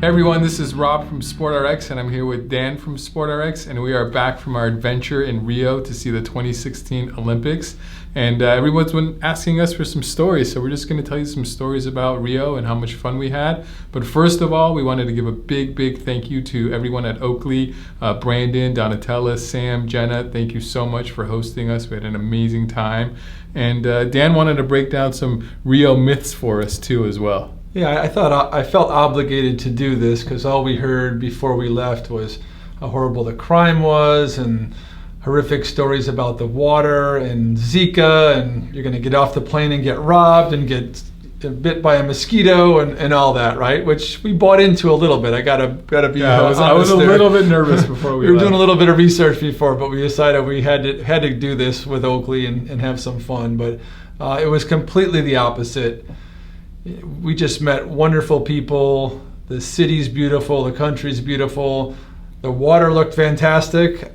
Hey everyone, this is Rob from SportRx and I'm here with Dan from SportRx, and we are back from our adventure in Rio to see the 2016 Olympics. And everyone's been asking us for some stories, so we're just going to tell you some stories about Rio and how much fun we had. But first of all, we wanted to give a big thank you to everyone at Oakley, Brandon, Donatella, Sam, Jenna. Thank you so much for hosting us. We had an amazing time. And Dan wanted to break down some Rio myths for us too as well. Yeah, I felt obligated to do this because all we heard before we left was how horrible the crime was and horrific stories about the water and Zika, and you're going to get off the plane and get robbed and get bit by a mosquito and all that, right? Which we bought into a little bit. I gotta be honest. I was a little bit nervous before we were doing a little bit of research before, but we decided we had to do this with Oakley and have some fun. But it was completely the opposite. We just met wonderful people. The city's beautiful. The country's beautiful. The water looked fantastic.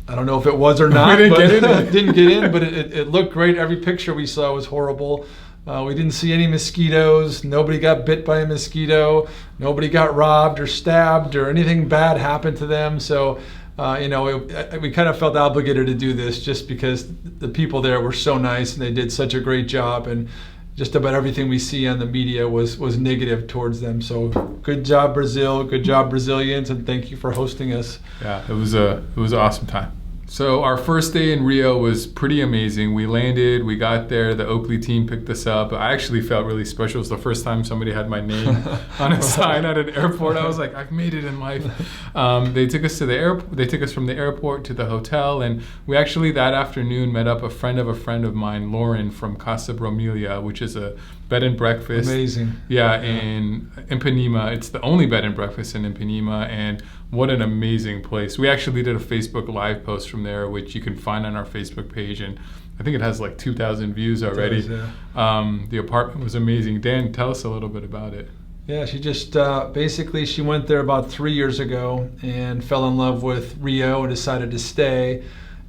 I don't know if it was or not. We didn't get in, but it looked great. Every picture we saw was horrible. We didn't see any mosquitoes. Nobody got bit by a mosquito. Nobody got robbed or stabbed or anything bad happened to them. So, we kind of felt obligated to do this just because the people there were so nice and they did such a great job. And just about everything we see on the media was negative towards them. So good job, Brazil. Good job, Brazilians, and thank you for hosting us. Yeah, it was an awesome time. So our first day in Rio was pretty amazing. We landed, we got there, the Oakley team picked us up. I actually felt really special. It was the first time somebody had my name on a sign at an airport. I was like, I've made it in life. They took us to the airport. They took us from the airport to the hotel, and we actually that afternoon met up a friend of mine, Lauren from Casa Bromilia, which is a bed and breakfast. Amazing. Yeah, in Ipanema. It's the only bed and breakfast in Ipanema, and what an amazing place. We actually did a Facebook Live post from there, which you can find on our Facebook page, and I think it has like 2,000 views already. It does, yeah. The apartment was amazing. Dan, tell us a little bit about it. Yeah, she just basically she went there about 3 years ago and fell in love with Rio and decided to stay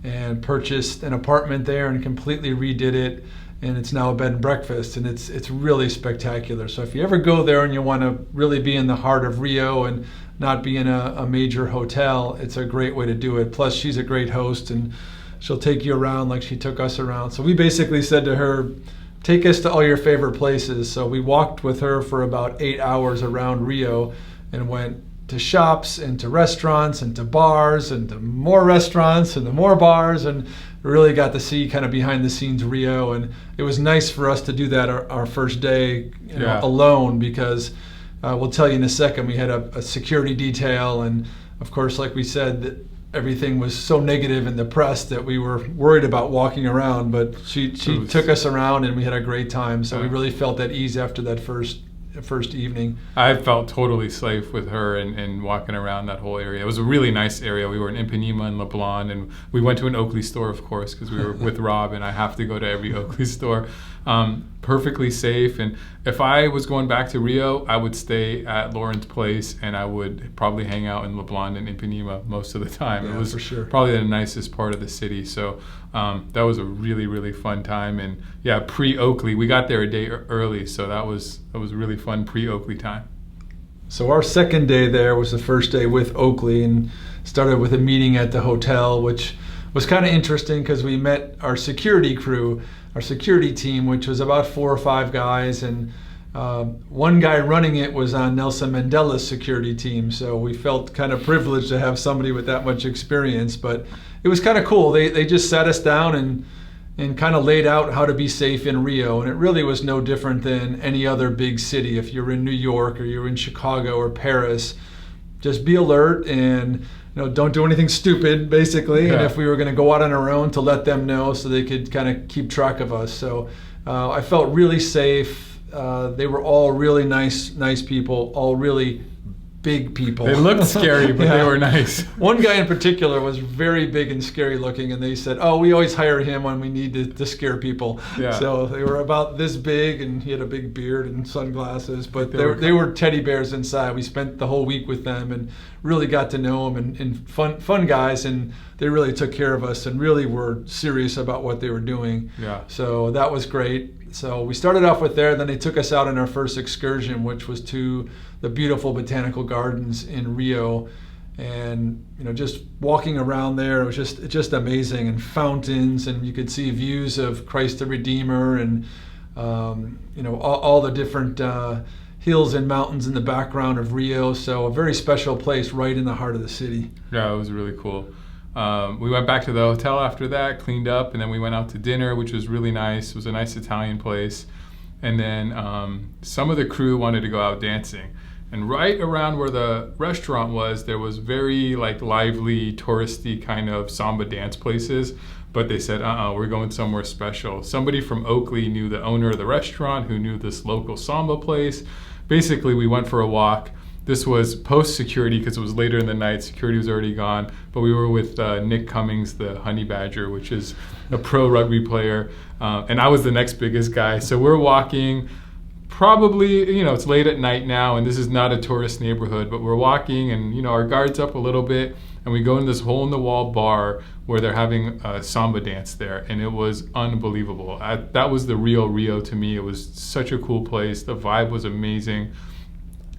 and purchased an apartment there and completely redid it. And it's now a bed and breakfast, and it's really spectacular. So if you ever go there and you want to really be in the heart of Rio and not be in a major hotel, it's a great way to do it. Plus, she's a great host, and she'll take you around like she took us around. So we basically said to her, take us to all your favorite places. So we walked with her for about 8 hours around Rio and went to shops and to restaurants and to bars and to more restaurants and to more bars, and really got to see kind of behind the scenes Rio. And it was nice for us to do that our first day alone, because we'll tell you in a second, we had a security detail, and of course, like we said, that everything was so negative in the press that we were worried about walking around, but she took us around and we had a great time. So we really felt at ease after that first evening. I felt totally safe with her and walking around that whole area. It was a really nice area. We were in Ipanema and Leblon, and we went to an Oakley store, of course, because we were with Rob, and I have to go to every Oakley store. Perfectly safe. And if I was going back to Rio, I would stay at Lauren's place, and I would probably hang out in Leblon and Ipanema most of the time. Yeah, it was for sure. Probably the nicest part of the city. So that was a really fun time. And yeah, pre-Oakley, we got there a day early, so that was a really fun pre-Oakley time. So our second day there was the first day with Oakley, and started with a meeting at the hotel, which was kind of interesting because we met our security crew, our security team, which was about 4 or 5 guys, and one guy running it was on Nelson Mandela's security team. So we felt kind of privileged to have somebody with that much experience, but it was kind of cool. They just sat us down and kind of laid out how to be safe in Rio, and it really was no different than any other big city. If you're in New York or you're in Chicago or Paris, just be alert and don't do anything stupid, basically. Yeah. And if we were going to go out on our own, to let them know so they could kind of keep track of us. So I felt really safe. They were all really nice people, all really big people. They looked scary, but They were nice. One guy in particular was very big and scary looking, and they said, we always hire him when we need to scare people. Yeah. So they were about this big, and he had a big beard and sunglasses, but they were teddy bears inside. We spent the whole week with them and really got to know them, and fun guys, and they really took care of us and really were serious about what they were doing. Yeah. So that was great. So we started off with there, then they took us out on our first excursion, which was to the beautiful botanical gardens in Rio. And just walking around there, it was just amazing, and fountains, and you could see views of Christ the Redeemer, and all the different hills and mountains in the background of Rio. So a very special place right in the heart of the city. Yeah, it was really cool. We went back to the hotel after that, cleaned up, and then we went out to dinner, which was really nice. It was a nice Italian place. And then some of the crew wanted to go out dancing. And right around where the restaurant was, there was very lively, touristy kind of samba dance places. But they said, we're going somewhere special. Somebody from Oakley knew the owner of the restaurant, who knew this local samba place. Basically, we went for a walk. This was post-security because it was later in the night. Security was already gone. But we were with Nick Cummings, the Honey Badger, which is a pro rugby player. And I was the next biggest guy. So we're walking. Probably, it's late at night now, and this is not a tourist neighborhood, but we're walking, and, our guard's up a little bit, and we go in this hole-in-the-wall bar where they're having a samba dance there, and it was unbelievable. That was the real Rio to me. It was such a cool place. The vibe was amazing.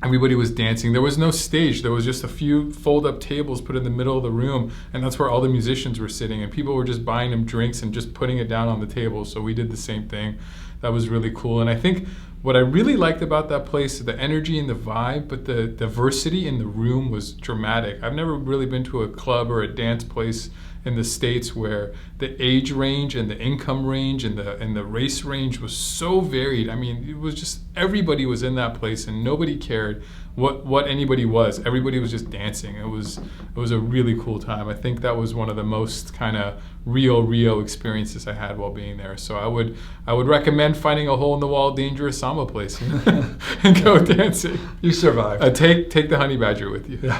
Everybody was dancing. There was no stage. There was just a few fold-up tables put in the middle of the room, and that's where all the musicians were sitting, and people were just buying them drinks and just putting it down on the table, so we did the same thing. That was really cool, and I think what I really liked about that place, the energy and the vibe, but the diversity in the room was dramatic. I've never really been to a club or a dance place in the States where the age range and the income range and the race range was so varied. I mean, it was just, everybody was in that place and nobody cared what anybody was. Everybody was just dancing. It was a really cool time. I think that was one of the most kind of Rio experiences I had while being there. So I would recommend finding a hole-in-the-wall dangerous samba place and go dancing. You survived. Take the Honey Badger with you.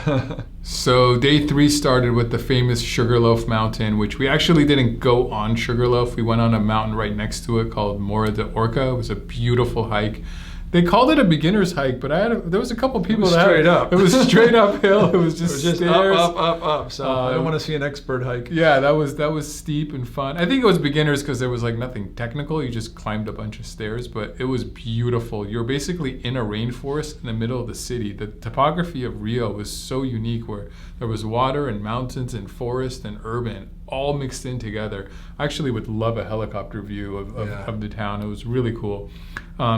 So day 3 started with the famous Sugarloaf Mountain, which we actually didn't go on Sugarloaf. We went on a mountain right next to it called Morro de Orca. It was a beautiful hike. They called it a beginner's hike, but there was a couple people that straight up. It was straight uphill. It was just stairs. up. So I don't want to see an expert hike. Yeah, that was steep and fun. I think it was beginners because there was nothing technical. You just climbed a bunch of stairs, but it was beautiful. You're basically in a rainforest in the middle of the city. The topography of Rio was so unique, where there was water and mountains and forest and urban all mixed in together. I actually would love a helicopter view of the town. It was really cool.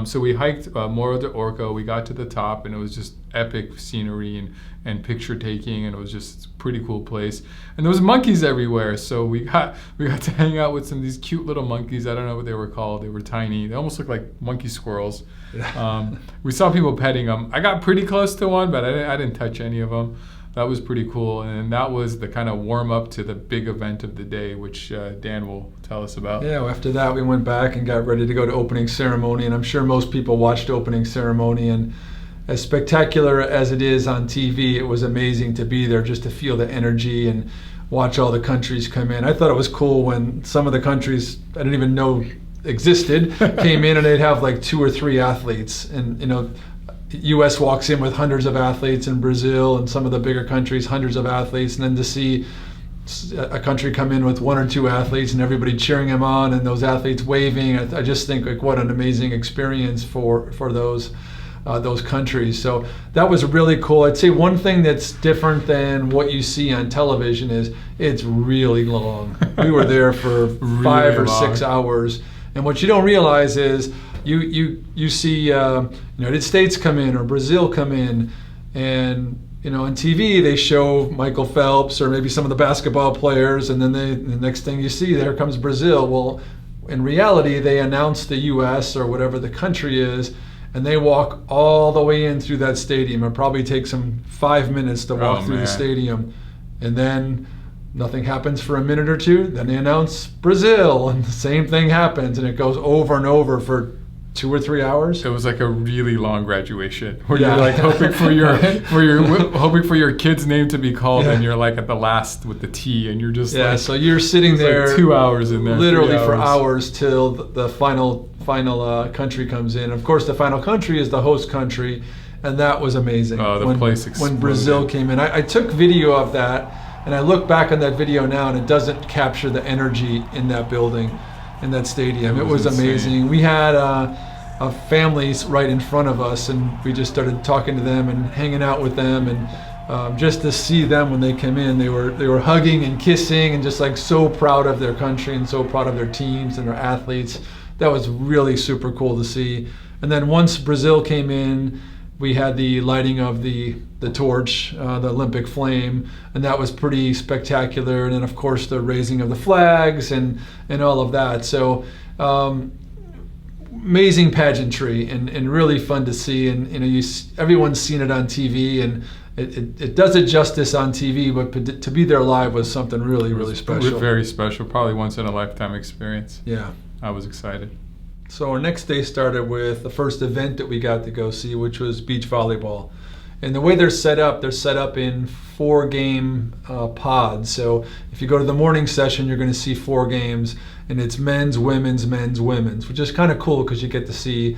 So we hiked Morro de Orca. We got to the top, and it was just epic scenery and picture taking, and it was just a pretty cool place. And there was monkeys everywhere, so we got to hang out with some of these cute little monkeys. I don't know what they were called. They were tiny. They almost looked like monkey squirrels. We saw people petting them. I got pretty close to one, but I didn't touch any of them. That was pretty cool, and that was the kind of warm-up to the big event of the day, which Dan will tell us about. Yeah, after that we went back and got ready to go to opening ceremony, and I'm sure most people watched opening ceremony, and as spectacular as it is on TV, it was amazing to be there just to feel the energy and watch all the countries come in. I thought it was cool when some of the countries I didn't even know existed came in, and they'd have 2 or 3 athletes, and U.S. walks in with hundreds of athletes, in Brazil and some of the bigger countries, hundreds of athletes, and then to see a country come in with 1 or 2 athletes and everybody cheering them on and those athletes waving, I just think what an amazing experience for those countries. So that was really cool. I'd say one thing that's different than what you see on television is it's really long. We were there for really 5 or 6 hours, and what you don't realize is you see United States come in or Brazil come in, and on TV they show Michael Phelps or maybe some of the basketball players, and then the next thing you see, there comes Brazil. Well, in reality, they announce the U.S. or whatever the country is, and they walk all the way in through that stadium. It probably takes them 5 minutes to walk through the stadium, and then nothing happens for a minute or two. Then they announce Brazil, and the same thing happens, and it goes over and over for 2 or 3 hours. It was like a really long graduation where you're hoping for hoping for your kid's name to be called, and you're at the last with the T, and you're just so you're sitting there 2 hours in there, literally for hours till the final country comes in. Of course, the final country is the host country, and that was amazing. The place exploded when Brazil came in. I took video of that, and I look back on that video now, and it doesn't capture the energy in that building. in that stadium. It was insane. amazing. We had families right in front of us, and we just started talking to them and hanging out with them, and just to see them when they came in, they were hugging and kissing and just like so proud of their country and so proud of their teams and their athletes. That was really super cool to see. And then once Brazil came in, we had the lighting of the torch, the Olympic flame, and that was pretty spectacular. And then of course the raising of the flags and all of that. So amazing pageantry and really fun to see. And everyone's seen it on TV, and it does it justice on TV, but to be there live was something really special. Very special, probably once in a lifetime experience. Yeah. I was excited. So our next day started with the first event that we got to go see, which was beach volleyball. And the way they're set up in 4-game pods. So if you go to the morning session, you're going to see 4 games, and it's men's, women's, which is kind of cool because you get to see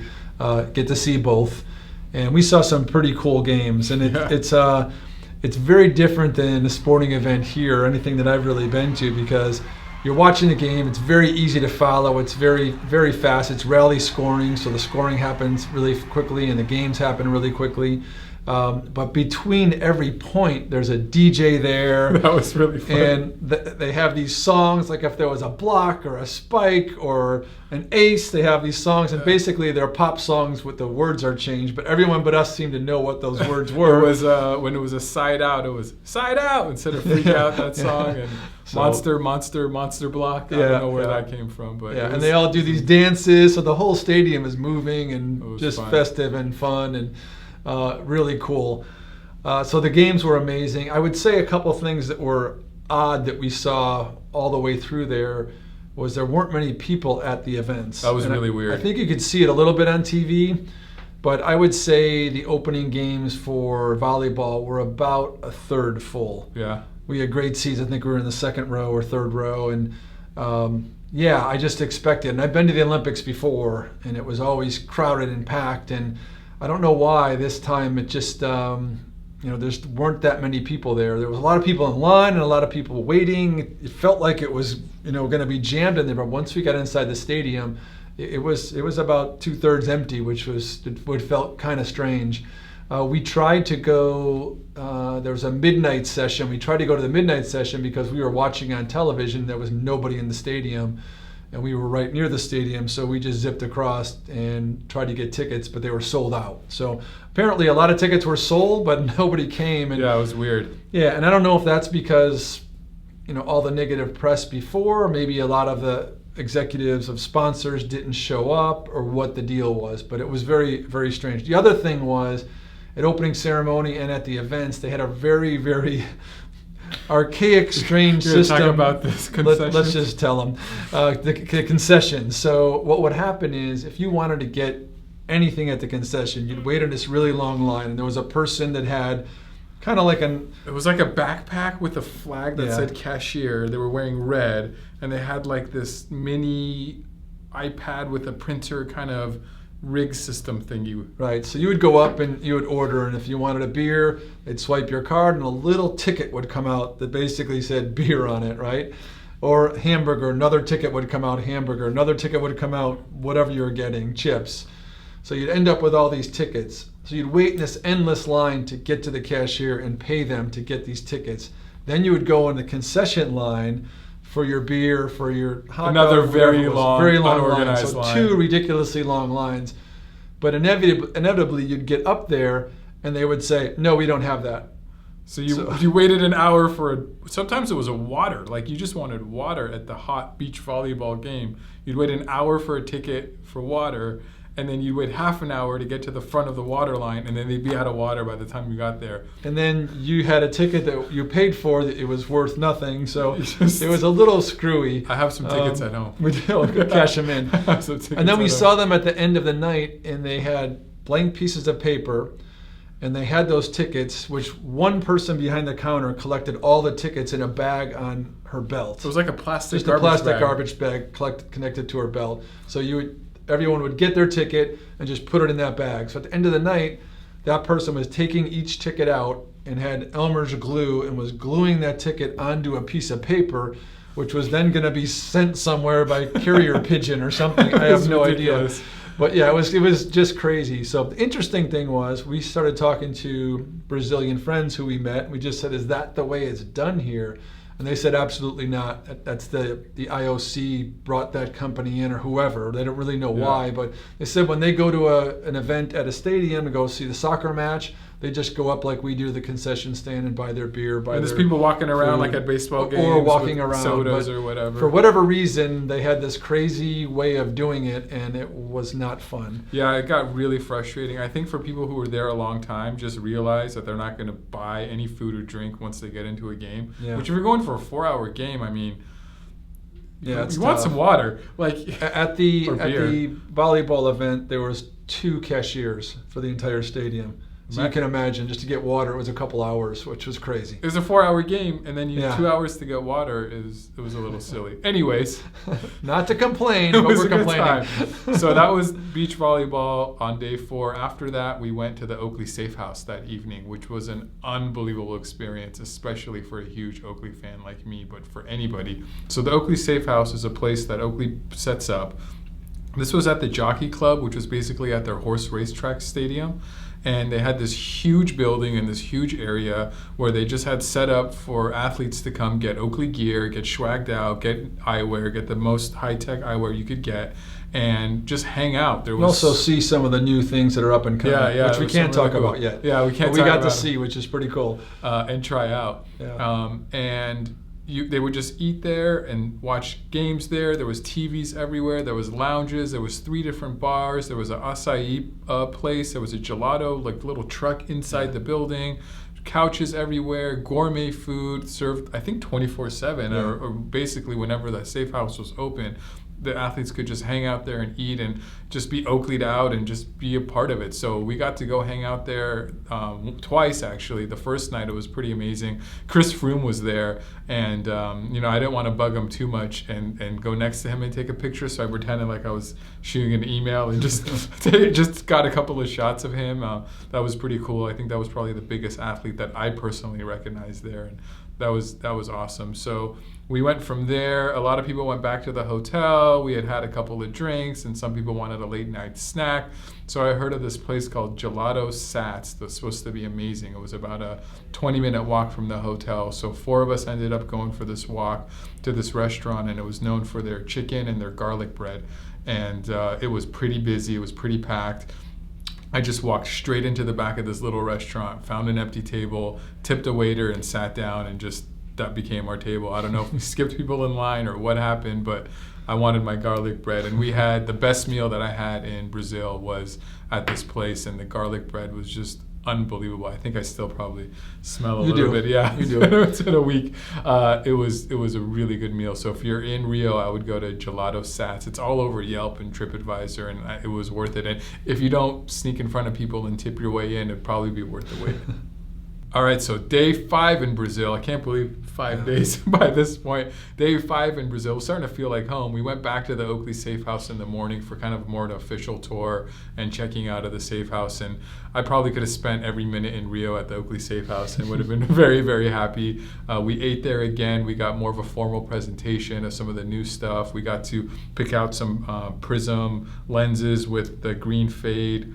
both. And we saw some pretty cool games, and it's very different than a sporting event here or anything that I've really been to, because you're watching the game. It's very easy to follow. It's very fast. It's rally scoring, so the scoring happens really quickly and the games happen really quickly. But between every point, there's a DJ there. That was really fun. And they have these songs, like if there was a block or a spike or an ace, they have these songs, and basically they're pop songs with the words are changed, but everyone but us seemed to know what those words were. It was when it was a side out, it was side out instead of freak out, that song. And so, monster block. I don't know where that came from, but and they all do these dances, so the whole stadium is moving and just fun. Festive and fun, and really cool. So the games were amazing. I would say a couple things that were odd that we saw all the way through there was there weren't many people at the events. That was really weird. I think you could see it a little bit on TV, but I would say the opening games for volleyball were about a third full. Yeah. We had great seats. I think we were in the second row or third row, and I just expected. And I've been to the Olympics before, and it was always crowded and packed. And I don't know why this time it just, there just weren't that many people there. There was a lot of people in line and a lot of people waiting. It felt like it was, going to be jammed in there. But once we got inside the stadium, it was about 2/3 empty, which felt kind of strange. We tried to go. There was a midnight session. We tried to go to the midnight session because we were watching on television. There was nobody in the stadium, and we were right near the stadium, so we just zipped across and tried to get tickets, but they were sold out. So apparently a lot of tickets were sold, but nobody came. And, yeah, it was weird. Yeah, and I don't know if that's because, all the negative press before, maybe a lot of the executives of sponsors didn't show up, or what the deal was, but it was very, very strange. The other thing was, at opening ceremony and at the events, they had a very, very archaic, strange system. Talk about this concession. Let's just tell them the concessions. So what would happen is, if you wanted to get anything at the concession, you'd wait in this really long line, and there was a person that had kind of like it was like a backpack with a flag that said cashier. They were wearing red, and they had like this mini iPad with a printer kind of rig system thingy. Right, so you would go up and you would order, and if you wanted a beer, they'd swipe your card and a little ticket would come out that basically said beer on it, right? Or hamburger, another ticket would come out, hamburger, another ticket would come out, whatever you're getting, chips. So you'd end up with all these tickets. So you'd wait in this endless line to get to the cashier and pay them to get these tickets. Then you would go in the concession line for your beer, for your hot dog. Another very long line. So 2 ridiculously long lines. But inevitably you'd get up there and they would say, no, we don't have that. So you waited an hour sometimes it was a water, like you just wanted water at the hot beach volleyball game. You'd wait an hour for a ticket for water, and then you'd wait half an hour to get to the front of the water line, and then they'd be out of water by the time you got there. And then you had a ticket that you paid for that it was worth nothing, so it was a little screwy. I have some tickets at home. We could cash them in. I have some tickets and then we saw them at the end of the night, and they had blank pieces of paper, and they had those tickets, which one person behind the counter collected all the tickets in a bag on her belt. So it was like a plastic garbage bag connected to her belt. So everyone would get their ticket and just put it in that bag. So at the end of the night, that person was taking each ticket out and had Elmer's glue and was gluing that ticket onto a piece of paper which was then going to be sent somewhere by carrier pigeon or something. I have no idea. But yeah, it was just crazy. So the interesting thing was we started talking to Brazilian friends who we met. We just said, is that the way it's done here? And they said, absolutely not. That's the IOC brought that company in or whoever. They don't really know why. But they said when they go to an event at a stadium and go see the soccer match, they just go up like we do to the concession stand and buy their beer. And there's people walking around like at baseball games. Or walking around. Sodas or whatever. For whatever reason, they had this crazy way of doing it, and it was not fun. Yeah, it got really frustrating. I think for people who were there a long time, just realize that they're not going to buy any food or drink once they get into a game. Yeah. Which if you're going for a 4-hour game, I mean, yeah, you want some water. Like at the volleyball event, there was 2 cashiers for the entire stadium. So you can imagine, just to get water, it was a couple hours, which was crazy. It was a 4-hour game, and then you 2 hours to get water. It was a little silly. Anyways. Not to complain, but we're complaining. So that was beach volleyball on day 4. After that, we went to the Oakley Safehouse that evening, which was an unbelievable experience, especially for a huge Oakley fan like me, but for anybody. So the Oakley Safehouse is a place that Oakley sets up. This was at the Jockey Club, which was basically at their horse racetrack stadium. And they had this huge building in this huge area where they just had set up for athletes to come get Oakley gear, get swagged out, get eyewear, get the most high-tech eyewear you could get, and just hang out. There was also see some of the new things that are up and coming, which we can't talk about yet. Yeah, we can't. But we got to see, which is pretty cool, and try out. Yeah. They would just eat there and watch games there. There was TVs everywhere. There was lounges. There was 3 different bars. There was an acai place. There was a gelato, like little truck inside the building. Couches everywhere. Gourmet food served, I think, 24/7, or basically whenever the safe house was open. The athletes could just hang out there and eat and just be Oakley'd out and just be a part of it. So we got to go hang out there twice, actually. The first night, it was pretty amazing. Chris Froome was there, and I didn't want to bug him too much and go next to him and take a picture, so I pretended like I was shooting an email and just got a couple of shots of him. That was pretty cool. I think that was probably the biggest athlete that I personally recognized there, and that was awesome. So we went from there. A lot of people went back to the hotel. We had a couple of drinks, and some people wanted a late night snack. So I heard of this place called Gelato Sats that's supposed to be amazing. It was about a 20-minute walk from the hotel. So 4 of us ended up going for this walk to this restaurant, and it was known for their chicken and their garlic bread. And it was pretty busy. It was pretty packed. I just walked straight into the back of this little restaurant, found an empty table, tipped a waiter, and sat down, and just that became our table. I don't know if we skipped people in line or what happened, but I wanted my garlic bread. And we had the best meal that I had in Brazil was at this place, and the garlic bread was just unbelievable. I think I still probably smell a little bit. Yeah, you do. It's been a week. It was a really good meal. So if you're in Rio, I would go to Gelato Sats. It's all over Yelp and TripAdvisor, and it was worth it. And if you don't sneak in front of people and tip your way in, it'd probably be worth the wait. All right, so day 5 in Brazil. I can't believe 5 days by this point. Day 5 in Brazil. It was starting to feel like home. We went back to the Oakley Safe House in the morning for kind of more an official tour and checking out of the safe house. And I probably could have spent every minute in Rio at the Oakley Safe House and would have been very, very happy. We ate there again. We got more of a formal presentation of some of the new stuff. We got to pick out some prism lenses with the green fade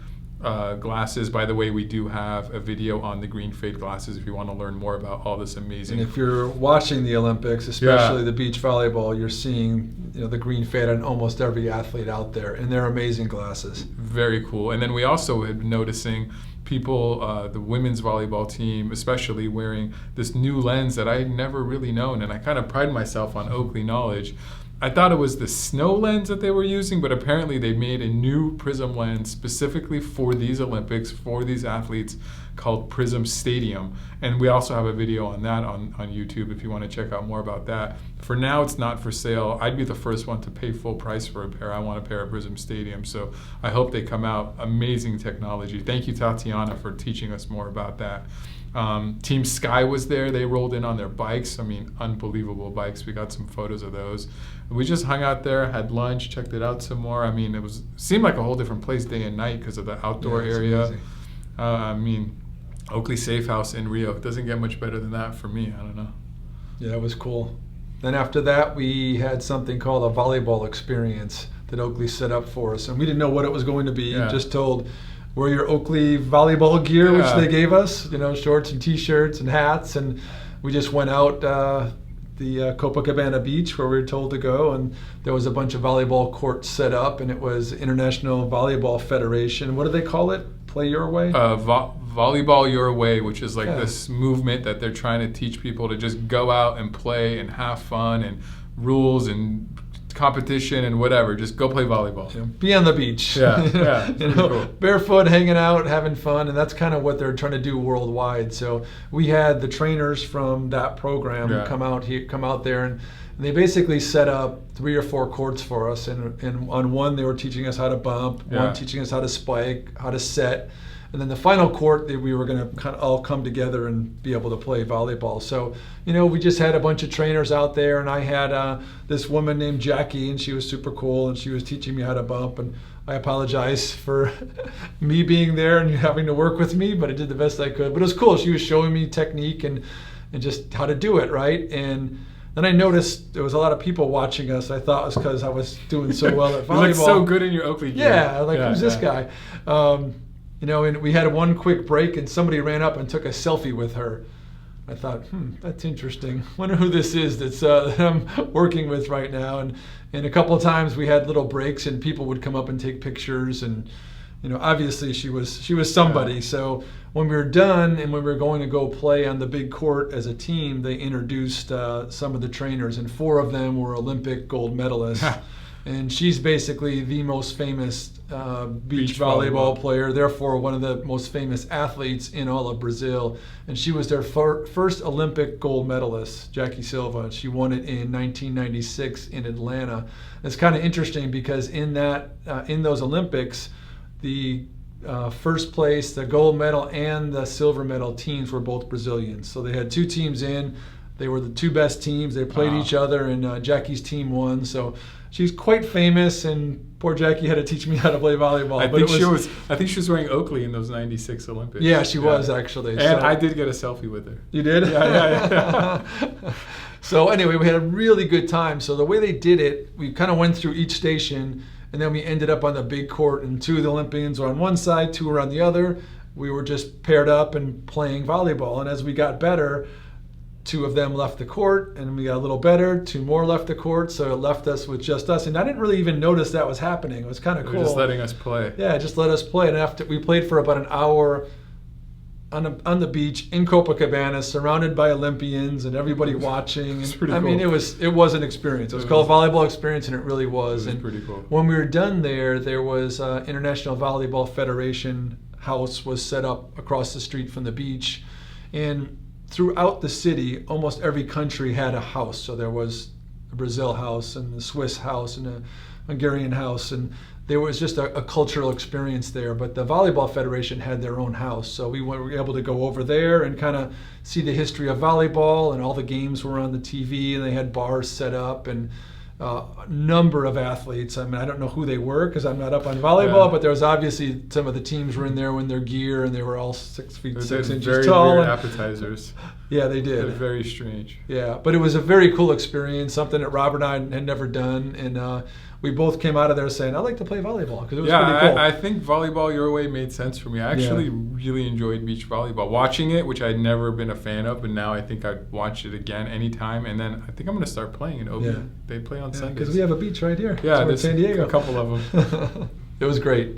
glasses. By the way, we do have a video on the green fade glasses if you want to learn more about all this amazing. And if you're watching the Olympics, especially the beach volleyball, you're seeing the green fade on almost every athlete out there, and they're amazing glasses. Very cool. And then we also had been noticing people, the women's volleyball team especially, wearing this new lens that I had never really known, and I kind of pride myself on Oakley knowledge. I thought it was the snow lens that they were using, but apparently they made a new prism lens specifically for these Olympics, for these athletes, called Prism Stadium. And we also have a video on that on YouTube if you want to check out more about that. For now, it's not for sale. I'd be the first one to pay full price for a pair. I want a pair of Prism Stadium, so I hope they come out. Amazing technology. Thank you, Tatiana, for teaching us more about that. Team Sky was there. They rolled in on their bikes. I mean, unbelievable bikes. We got some photos of those. We just hung out there, had lunch, checked it out some more. I mean, seemed like a whole different place day and night because of the outdoor area. I mean, Oakley Safe House in Rio. It doesn't get much better than that for me. I don't know. Yeah, it was cool. Then after that, we had something called a volleyball experience that Oakley set up for us. And we didn't know what it was going to be. Yeah. Just told, wear your Oakley volleyball gear, which they gave us, shorts and T-shirts and hats. And we just went out the Copacabana beach where we were told to go. And there was a bunch of volleyball courts set up. And it was International Volleyball Federation. What do they call it? Play Your Way? Volleyball Your Way, which is like this movement that they're trying to teach people to just go out and play and have fun and rules and competition and whatever. Just go play volleyball. Yeah, be on the beach. Yeah. Cool. Barefoot, hanging out, having fun, and that's kind of what they're trying to do worldwide. So we had the trainers from that program come out there, and they basically set up 3 or 4 courts for us. And on one, they were teaching us how to bump, one teaching us how to spike, how to set. And then the final court, we were going to kind of all come together and be able to play volleyball. So, we just had a bunch of trainers out there, and I had this woman named Jackie, and she was super cool, and she was teaching me how to bump. And I apologize for me being there and having to work with me, but I did the best I could. But it was cool. She was showing me technique and just how to do it, right? And then I noticed there was a lot of people watching us. I thought it was because I was doing so well at volleyball. You look so good in your Oakley gear. Yeah, who's this guy? And we had one quick break, and somebody ran up and took a selfie with her. I thought, that's interesting. Wonder who this is that I'm working with right now. And a couple of times we had little breaks, and people would come up and take pictures. And obviously she was somebody. Yeah. So when we were done and when we were going to go play on the big court as a team, they introduced some of the trainers, and 4 of them were Olympic gold medalists. And she's basically the most famous beach volleyball player, therefore one of the most famous athletes in all of Brazil. And she was their first Olympic gold medalist, Jackie Silva. She won it in 1996 in Atlanta. It's kind of interesting because in those Olympics, the first place, the gold medal and the silver medal teams were both Brazilians. So they had 2 teams in. They were the 2 best teams. They played each other, and Jackie's team won. So she's quite famous, and poor Jackie had to teach me how to play volleyball. I think she was wearing Oakley in those '96 Olympics. Yeah, she was actually. And I did get a selfie with her. You did? Yeah. So anyway, we had a really good time. So the way they did it, we kind of went through each station, and then we ended up on the big court, and 2 of the Olympians were on one side, 2 were on the other. We were just paired up and playing volleyball. And as we got better, 2 of them left the court, and we got a little better. 2 more left the court, so it left us with just us. And I didn't really even notice that was happening. It was kind of cool. Just letting us play. Yeah, just let us play. And after we played for about an hour on the beach in Copacabana, surrounded by Olympians and everybody watching. It's pretty cool. I mean, it was an experience. It was called Volleyball Experience, and it really was. It was pretty cool. When we were done there was International Volleyball Federation house was set up across the street from the beach, and throughout the city, almost every country had a house. So there was a Brazil house and the Swiss house and a Hungarian house, and there was just a cultural experience there. But the Volleyball Federation had their own house, so we were able to go over there and kind of see the history of volleyball, and all the games were on the TV, and they had bars set up, and a number of athletes. I mean, I don't know who they were because I'm not up on volleyball, but there was obviously some of the teams were in there in their gear, and they were all 6 feet 6 inches very tall. Weird appetizers. Yeah, they did. Very strange. Yeah, but it was a very cool experience, something that Robert and I had never done, and we both came out of there saying, I'd like to play volleyball, because it was pretty cool. I think Volleyball Your Way made sense for me. I actually really enjoyed beach volleyball. Watching it, which I'd never been a fan of, and now I think I'd watch it again anytime. And then I think I'm going to start playing it over. Yeah. They play on Sundays. Because we have a beach right here. Yeah, there's San Diego. A couple of them. It was great.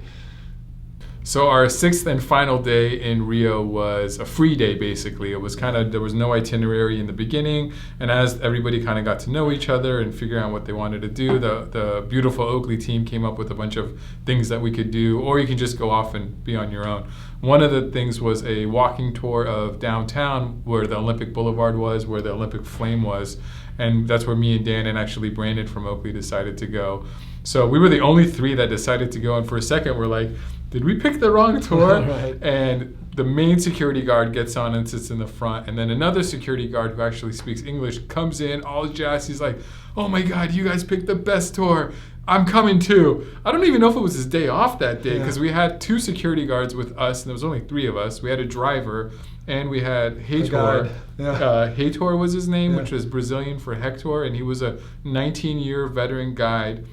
So our 6th and final day in Rio was a free day, basically. It was there was no itinerary in the beginning, and as everybody kind of got to know each other and figure out what they wanted to do, the beautiful Oakley team came up with a bunch of things that we could do, or you can just go off and be on your own. One of the things was a walking tour of downtown where the Olympic Boulevard was, where the Olympic Flame was, and that's where me and Dan and actually Brandon from Oakley decided to go. So we were the only 3 that decided to go, and for a second we're like, did we pick the wrong tour? Right. And the main security guard gets on and sits in the front, and then another security guard who actually speaks English comes in all jazzed. He's like, oh my God, you guys picked the best tour. I'm coming too. I don't even know if it was his day off that day, because we had 2 security guards with us, and there was only 3 of us. We had a driver, and we had Heitor. Heitor was his name, which was Brazilian for Hector, and he was a 19-year veteran guide.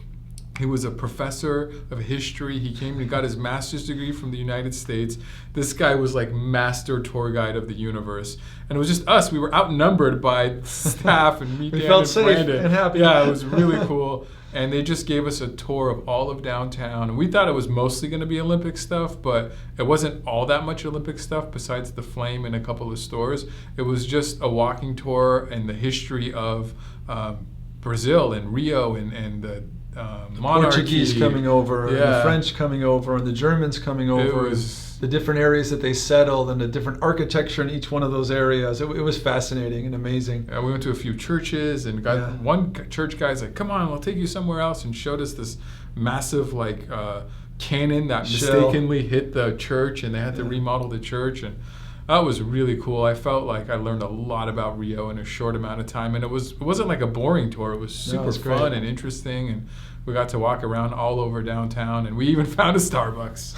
He was a professor of history. He came and got his master's degree from the United States. This guy was like master tour guide of the universe. And it was just us. We were outnumbered by staff and me, we Dan, felt and safe Brandon. and happy. Yeah, it was really cool. And they just gave us a tour of all of downtown. And we thought it was mostly going to be Olympic stuff, but it wasn't all that much Olympic stuff besides the flame and a couple of stores. It was just a walking tour and the history of Brazil and Rio and the monarchy. Portuguese coming over, and the French coming over, and the Germans coming over, the different areas that they settled, and the different architecture in each one of those areas. It was fascinating and amazing. Yeah, we went to a few churches, and got one church guy's like, "Come on, we'll take you somewhere else," and showed us this massive cannon that mistakenly hit the church, and they had to remodel the church, and that was really cool. I felt like I learned a lot about Rio in a short amount of time, and it wasn't like a boring tour. It was super fun and interesting, and we got to walk around all over downtown, and we even found a Starbucks.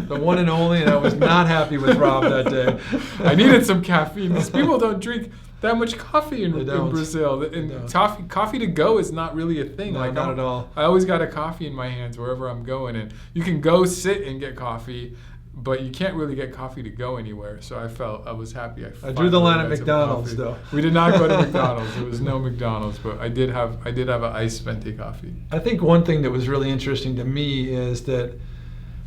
The one and only, and I was not happy with Rob that day. I needed some caffeine. These people don't drink that much coffee in Brazil. And coffee to go is not really a thing. No, not at all. I always got a coffee in my hands wherever I'm going, and you can go sit and get coffee, but you can't really get coffee to go anywhere. So I was happy. I drew the line at McDonald's, though. We did not go to McDonald's. There was no McDonald's, but I did have an iced venti coffee. I think one thing that was really interesting to me is that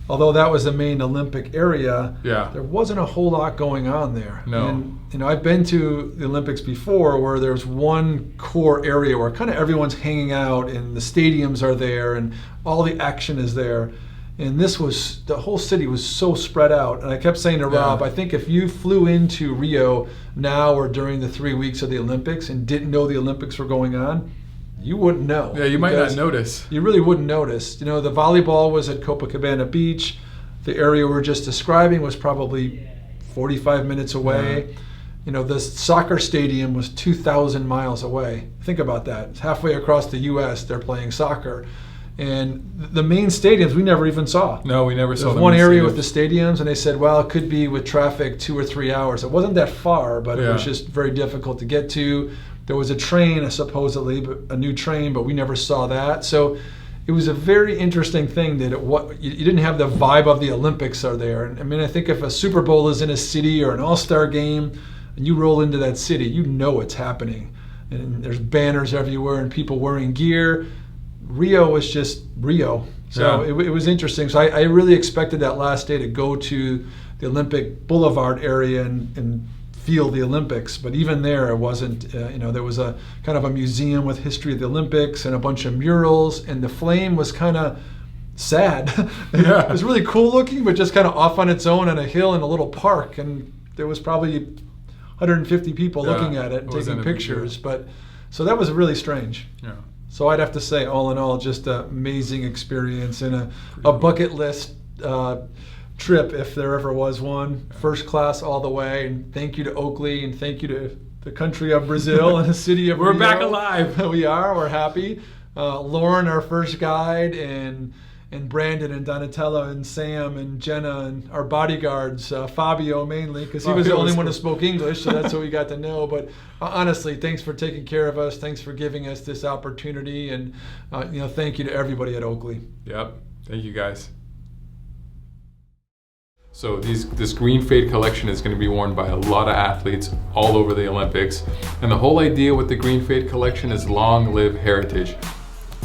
although that was the main Olympic area, there wasn't a whole lot going on there. No. And I've been to the Olympics before where there's one core area where kind of everyone's hanging out and the stadiums are there and all the action is there. And the whole city was so spread out. And I kept saying to Rob, I think if you flew into Rio now or during the 3 weeks of the Olympics and didn't know the Olympics were going on, you wouldn't know. Yeah, you might not notice. You really wouldn't notice. The volleyball was at Copacabana Beach. The area we were just describing was probably 45 minutes away. The soccer stadium was 2,000 miles away. Think about that. It's halfway across the U.S. they're playing soccer. And the main stadiums we never even saw. No, we never saw them. There's one area with the stadiums, and they said, well, it could be with traffic 2 or 3 hours. It wasn't that far, but it was just very difficult to get to. There was a train, supposedly, a new train, but we never saw that. So it was a very interesting thing that you didn't have the vibe of the Olympics are there. And I mean, I think if a Super Bowl is in a city or an all-star game, and you roll into that city, you know it's happening. And there's banners everywhere and people wearing gear. Rio was just Rio. So it was interesting. So I really expected that last day to go to the Olympic Boulevard area and feel the Olympics. But even there, it wasn't, there was a kind of a museum with history of the Olympics and a bunch of murals. And the flame was kind of sad. It was really cool looking, but just kind of off on its own on a hill in a little park. And there was probably 150 people looking at it and taking pictures. But so that was really strange. Yeah. So I'd have to say, all in all, just an amazing experience and a bucket list trip if there ever was one. First class all the way. And thank you to Oakley and thank you to the country of Brazil and the city of Rio. We're back alive. We are. We're happy. Lauren, our first guide, and Brandon and Donatello and Sam and Jenna and our bodyguards, Fabio mainly, because he was the only one who spoke English, so that's what we got to know. But honestly, thanks for taking care of us. Thanks for giving us this opportunity. And thank you to everybody at Oakley. Yep. Thank you, guys. So this green fade collection is going to be worn by a lot of athletes all over the Olympics. And the whole idea with the green fade collection is long live heritage.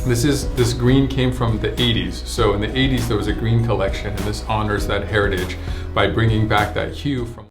This green came from the 80s. So in the 80s, there was a green collection, and this honors that heritage by bringing back that hue from